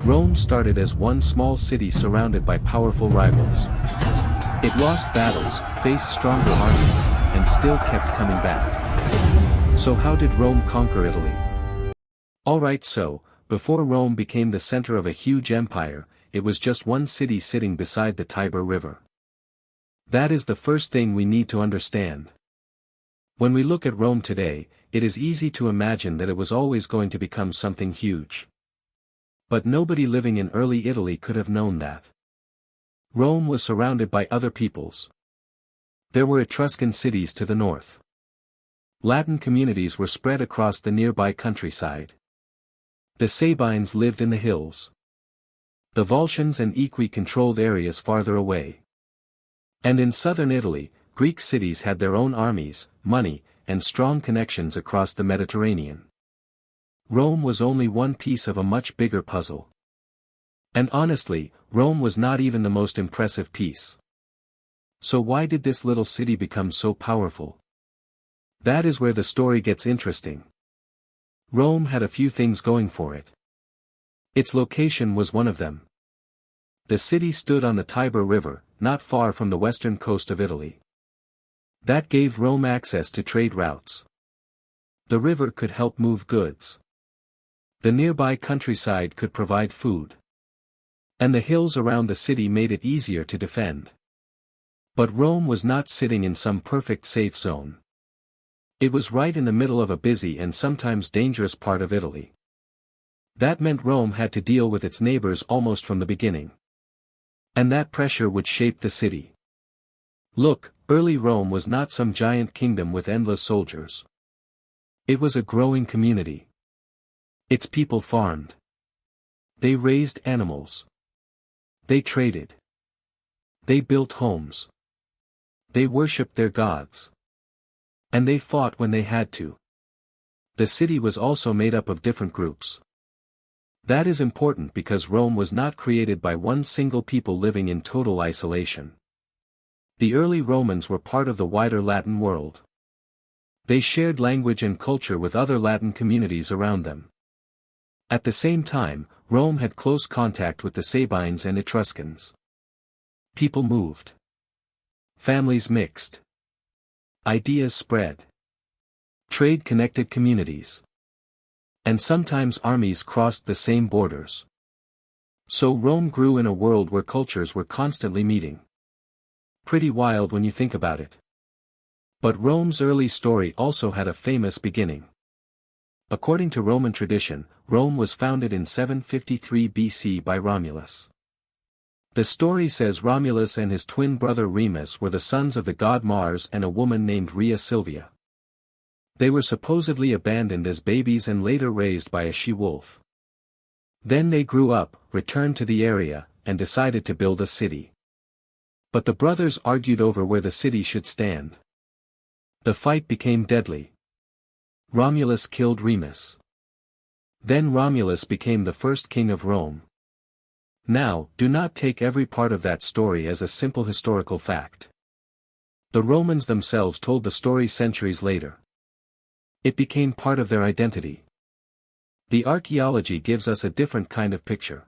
Rome started as one small city surrounded by powerful rivals. It lost battles, faced stronger armies, and still kept coming back. So how did Rome conquer Italy? Alright, so, before Rome became the center of a huge empire, it was just one city sitting beside the Tiber River. That is the first thing we need to understand. When we look at Rome today, it is easy to imagine that it was always going to become something huge. But nobody living in early Italy could have known that. Rome was surrounded by other peoples. There were Etruscan cities to the north. Latin communities were spread across the nearby countryside. The Sabines lived in the hills. The Volscians and Equi controlled areas farther away. And in southern Italy, Greek cities had their own armies, money, and strong connections across the Mediterranean. Rome was only one piece of a much bigger puzzle. And honestly, Rome was not even the most impressive piece. So why did this little city become so powerful? That is where the story gets interesting. Rome had a few things going for it. Its location was one of them. The city stood on the Tiber River, not far from the western coast of Italy. That gave Rome access to trade routes. The river could help move goods. The nearby countryside could provide food. And the hills around the city made it easier to defend. But Rome was not sitting in some perfect safe zone. It was right in the middle of a busy and sometimes dangerous part of Italy. That meant Rome had to deal with its neighbors almost from the beginning. And that pressure would shape the city. Look, early Rome was not some giant kingdom with endless soldiers. It was a growing community. Its people farmed. They raised animals. They traded. They built homes. They worshipped their gods. And they fought when they had to. The city was also made up of different groups. That is important because Rome was not created by one single people living in total isolation. The early Romans were part of the wider Latin world. They shared language and culture with other Latin communities around them. At the same time, Rome had close contact with the Sabines and Etruscans. People moved. Families mixed. Ideas spread. Trade connected communities. And sometimes armies crossed the same borders. So Rome grew in a world where cultures were constantly meeting. Pretty wild when you think about it. But Rome's early story also had a famous beginning. According to Roman tradition, Rome was founded in 753 BC by Romulus. The story says Romulus and his twin brother Remus were the sons of the god Mars and a woman named Rhea Silvia. They were supposedly abandoned as babies and later raised by a she-wolf. Then they grew up, returned to the area, and decided to build a city. But the brothers argued over where the city should stand. The fight became deadly. Romulus killed Remus. Then Romulus became the first king of Rome. Now, do not take every part of that story as a simple historical fact. The Romans themselves told the story centuries later. It became part of their identity. The archaeology gives us a different kind of picture.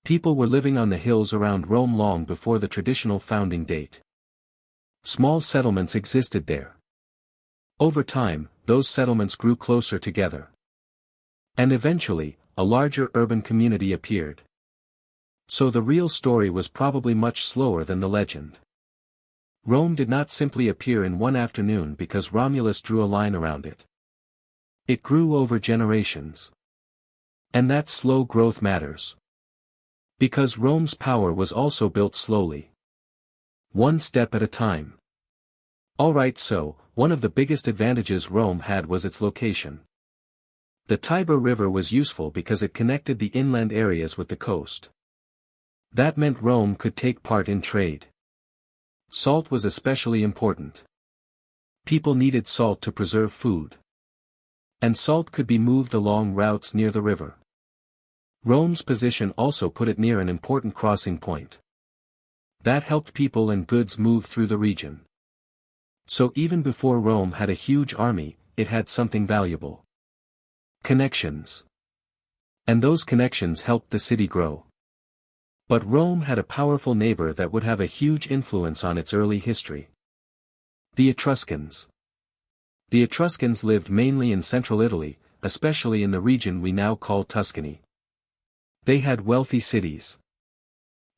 People were living on the hills around Rome long before the traditional founding date. Small settlements existed there. Over time, those settlements grew closer together. And eventually, a larger urban community appeared. So the real story was probably much slower than the legend. Rome did not simply appear in one afternoon because Romulus drew a line around it. It grew over generations. And that slow growth matters. Because Rome's power was also built slowly. One step at a time. Alright, so, one of the biggest advantages Rome had was its location. The Tiber River was useful because it connected the inland areas with the coast. That meant Rome could take part in trade. Salt was especially important. People needed salt to preserve food. And salt could be moved along routes near the river. Rome's position also put it near an important crossing point. That helped people and goods move through the region. So even before Rome had a huge army, it had something valuable. Connections. And those connections helped the city grow. But Rome had a powerful neighbor that would have a huge influence on its early history. The Etruscans. The Etruscans lived mainly in central Italy, especially in the region we now call Tuscany. They had wealthy cities.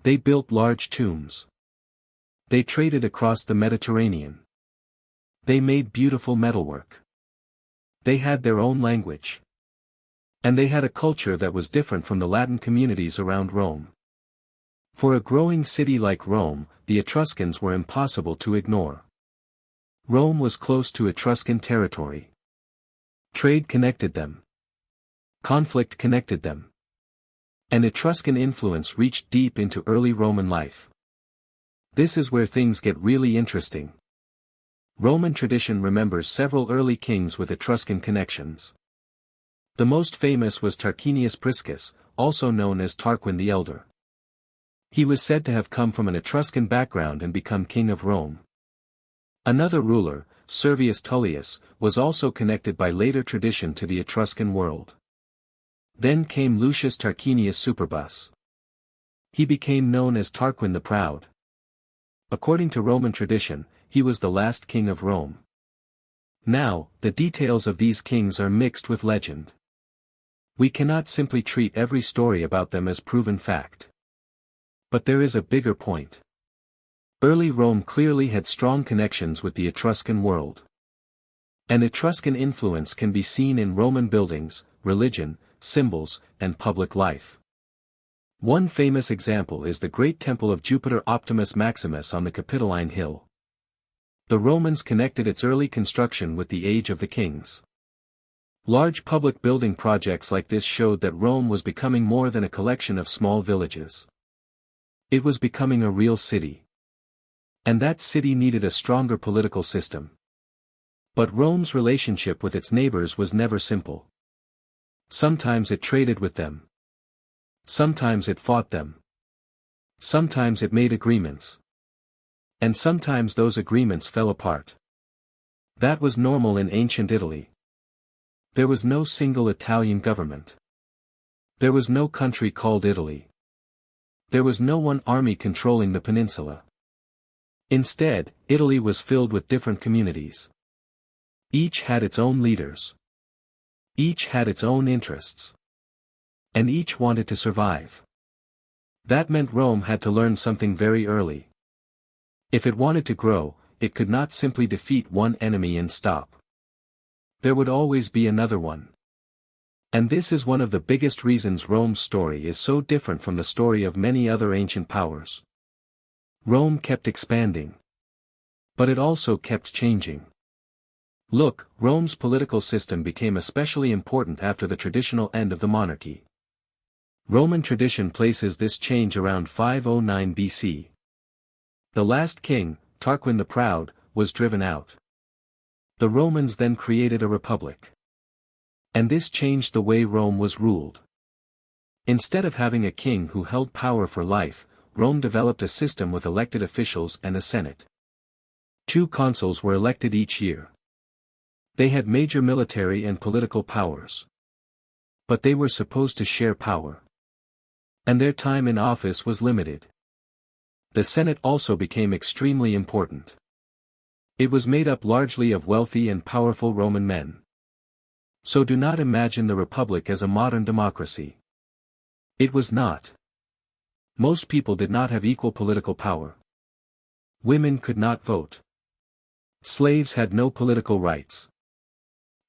They built large tombs. They traded across the Mediterranean. They made beautiful metalwork. They had their own language. And they had a culture that was different from the Latin communities around Rome. For a growing city like Rome, the Etruscans were impossible to ignore. Rome was close to Etruscan territory. Trade connected them. Conflict connected them. And Etruscan influence reached deep into early Roman life. This is where things get really interesting. Roman tradition remembers several early kings with Etruscan connections. The most famous was Tarquinius Priscus, also known as Tarquin the Elder. He was said to have come from an Etruscan background and become king of Rome. Another ruler, Servius Tullius, was also connected by later tradition to the Etruscan world. Then came Lucius Tarquinius Superbus. He became known as Tarquin the Proud. According to Roman tradition, he was the last king of Rome. Now, the details of these kings are mixed with legend. We cannot simply treat every story about them as proven fact. But there is a bigger point. Early Rome clearly had strong connections with the Etruscan world. An Etruscan influence can be seen in Roman buildings, religion, symbols, and public life. One famous example is the great temple of Jupiter Optimus Maximus on the Capitoline Hill. The Romans connected its early construction with the age of the kings. Large public building projects like this showed that Rome was becoming more than a collection of small villages. It was becoming a real city. And that city needed a stronger political system. But Rome's relationship with its neighbors was never simple. Sometimes it traded with them. Sometimes it fought them. Sometimes it made agreements. And sometimes those agreements fell apart. That was normal in ancient Italy. There was no single Italian government. There was no country called Italy. There was no one army controlling the peninsula. Instead, Italy was filled with different communities. Each had its own leaders. Each had its own interests. And each wanted to survive. That meant Rome had to learn something very early. If it wanted to grow, it could not simply defeat one enemy and stop. There would always be another one. And this is one of the biggest reasons Rome's story is so different from the story of many other ancient powers. Rome kept expanding. But it also kept changing. Look, Rome's political system became especially important after the traditional end of the monarchy. Roman tradition places this change around 509 BC. The last king, Tarquin the Proud, was driven out. The Romans then created a republic. And this changed the way Rome was ruled. Instead of having a king who held power for life, Rome developed a system with elected officials and a senate. 2 consuls were elected each year. They had major military and political powers. But they were supposed to share power. And their time in office was limited. The Senate also became extremely important. It was made up largely of wealthy and powerful Roman men. So do not imagine the Republic as a modern democracy. It was not. Most people did not have equal political power. Women could not vote. Slaves had no political rights.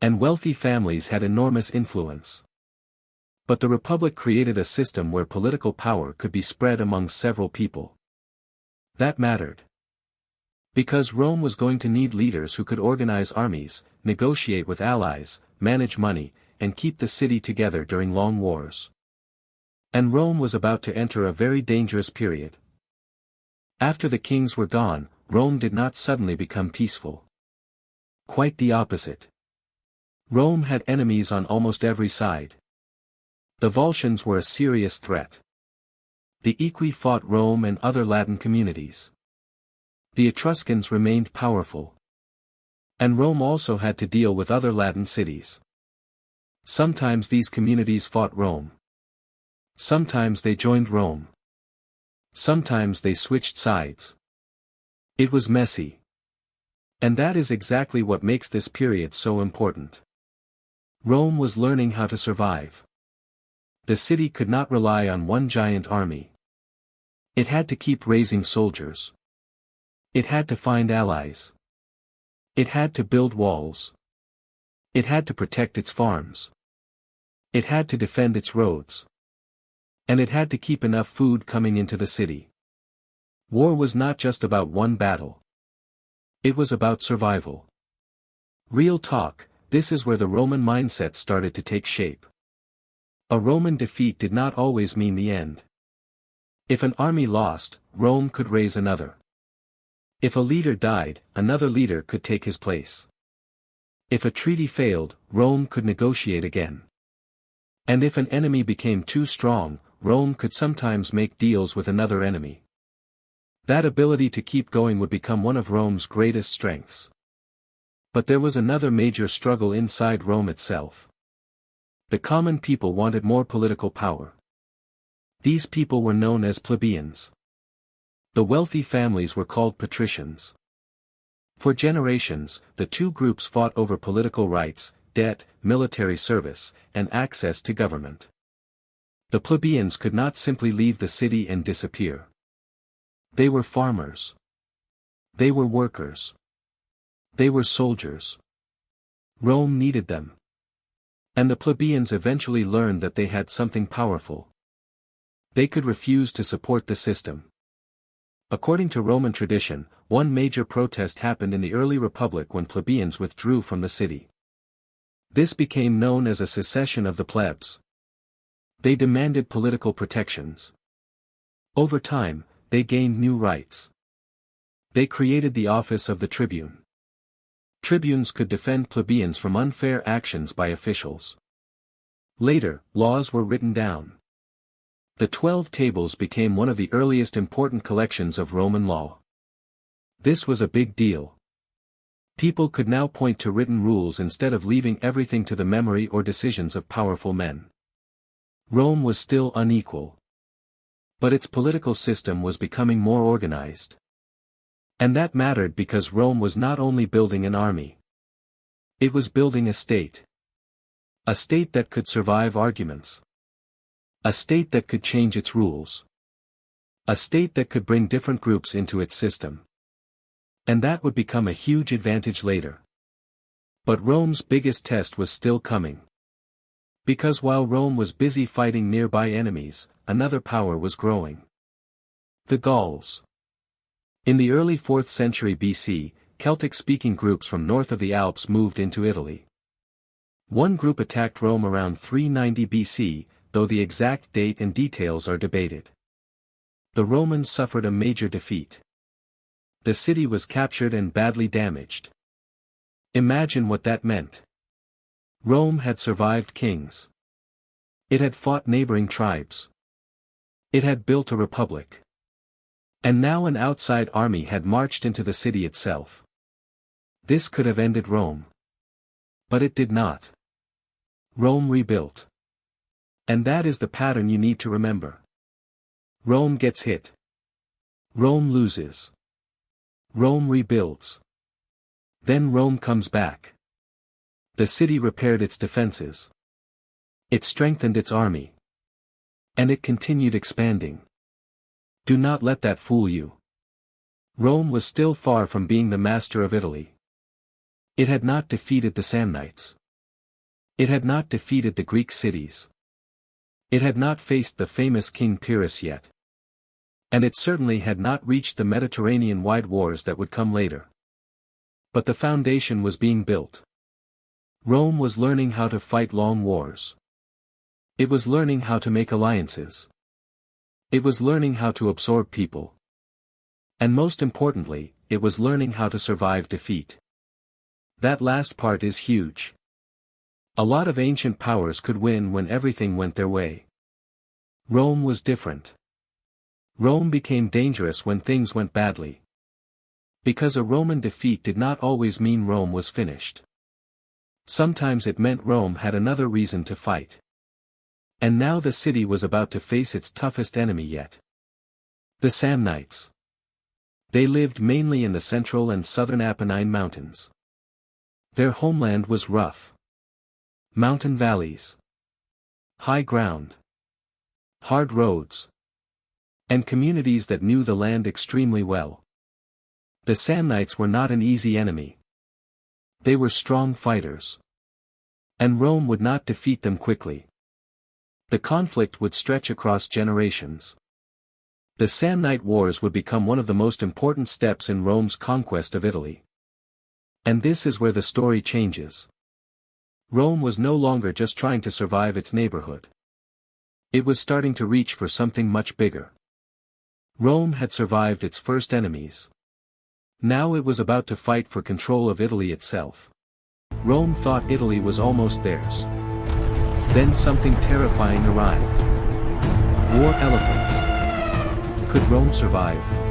And wealthy families had enormous influence. But the Republic created a system where political power could be spread among several people. That mattered. Because Rome was going to need leaders who could organize armies, negotiate with allies, manage money, and keep the city together during long wars. And Rome was about to enter a very dangerous period. After the kings were gone, Rome did not suddenly become peaceful. Quite the opposite. Rome had enemies on almost every side. The Volscians were a serious threat. The Equi fought Rome and other Latin communities. The Etruscans remained powerful. And Rome also had to deal with other Latin cities. Sometimes these communities fought Rome. Sometimes they joined Rome. Sometimes they switched sides. It was messy. And that is exactly what makes this period so important. Rome was learning how to survive. The city could not rely on one giant army. It had to keep raising soldiers. It had to find allies. It had to build walls. It had to protect its farms. It had to defend its roads. And it had to keep enough food coming into the city. War was not just about one battle. It was about survival. Real talk, this is where the Roman mindset started to take shape. A Roman defeat did not always mean the end. If an army lost, Rome could raise another. If a leader died, another leader could take his place. If a treaty failed, Rome could negotiate again. And if an enemy became too strong, Rome could sometimes make deals with another enemy. That ability to keep going would become one of Rome's greatest strengths. But there was another major struggle inside Rome itself. The common people wanted more political power. These people were known as plebeians. The wealthy families were called patricians. For generations, the two groups fought over political rights, debt, military service, and access to government. The plebeians could not simply leave the city and disappear. They were farmers. They were workers. They were soldiers. Rome needed them. And the plebeians eventually learned that they had something powerful. They could refuse to support the system. According to Roman tradition, one major protest happened in the early Republic when plebeians withdrew from the city. This became known as a secession of the plebs. They demanded political protections. Over time, they gained new rights. They created the office of the tribune. Tribunes could defend plebeians from unfair actions by officials. Later, laws were written down. The 12 Tables became one of the earliest important collections of Roman law. This was a big deal. People could now point to written rules instead of leaving everything to the memory or decisions of powerful men. Rome was still unequal. But its political system was becoming more organized. And that mattered because Rome was not only building an army. It was building a state. A state that could survive arguments. A state that could change its rules. A state that could bring different groups into its system. And that would become a huge advantage later. But Rome's biggest test was still coming. Because while Rome was busy fighting nearby enemies, another power was growing. The Gauls. In the early 4th century BC, Celtic-speaking groups from north of the Alps moved into Italy. One group attacked Rome around 390 BC, though the exact date and details are debated. The Romans suffered a major defeat. The city was captured and badly damaged. Imagine what that meant. Rome had survived kings. It had fought neighboring tribes. It had built a republic. And now an outside army had marched into the city itself. This could have ended Rome. But it did not. Rome rebuilt. And that is the pattern you need to remember. Rome gets hit. Rome loses. Rome rebuilds. Then Rome comes back. The city repaired its defenses. It strengthened its army. And it continued expanding. Do not let that fool you. Rome was still far from being the master of Italy. It had not defeated the Samnites. It had not defeated the Greek cities. It had not faced the famous King Pyrrhus yet. And it certainly had not reached the Mediterranean-wide wars that would come later. But the foundation was being built. Rome was learning how to fight long wars. It was learning how to make alliances. It was learning how to absorb people. And most importantly, it was learning how to survive defeat. That last part is huge. A lot of ancient powers could win when everything went their way. Rome was different. Rome became dangerous when things went badly. Because a Roman defeat did not always mean Rome was finished. Sometimes it meant Rome had another reason to fight. And now the city was about to face its toughest enemy yet. The Samnites. They lived mainly in the central and southern Apennine mountains. Their homeland was rough. Mountain valleys. High ground. Hard roads. And communities that knew the land extremely well. The Samnites were not an easy enemy. They were strong fighters. And Rome would not defeat them quickly. The conflict would stretch across generations. The Samnite Wars would become one of the most important steps in Rome's conquest of Italy. And this is where the story changes. Rome was no longer just trying to survive its neighborhood. It was starting to reach for something much bigger. Rome had survived its first enemies. Now it was about to fight for control of Italy itself. Rome thought Italy was almost theirs. Then something terrifying arrived. War elephants. Could Rome survive?